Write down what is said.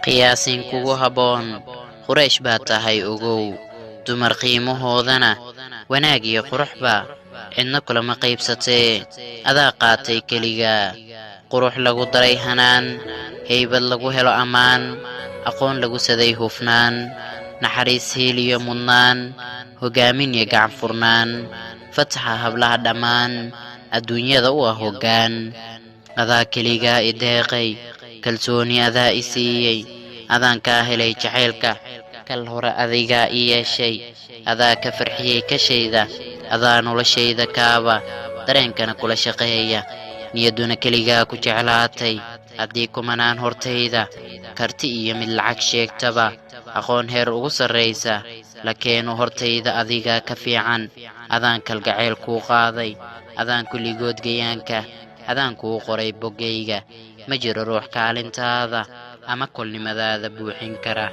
qiyaasin kugu haboon quraysh baa tahay ogow dumar qiimahoodana wanaag iyo quruxba cidna kulama qaybsatee adaa qaatay keliga qurux lagu daray hanaan haybad lagu helo ammaan aqoon lagu saday hufnaan naxariis hiiliyo mudnaan hogaamin iyo gacan furnaan fataxa hablaha dhammaan adduunyada u ah hoggaan adaa keliga i deeqay kalsooni adaa i siiyey adaan kaa helay jacaylka kal hore adigaa i yeeshay adaa ka farxiyey kashayda adaa noloshayda kaaba dareenkana kula shaqeeya niyaduna keligaa ku jeclaatay haddii kumanaan hortayda karti iyo mid lacag sheegtaba aqoon heer ugu sarraysa la keeno hortayda adigaa ka fiican adaan kalgacayl kuu qaaday adaan kulligood gayaanka adaan kuu qoray boggayga ma jiro ruux kaalintaada ama kolnimadaada buuxin kara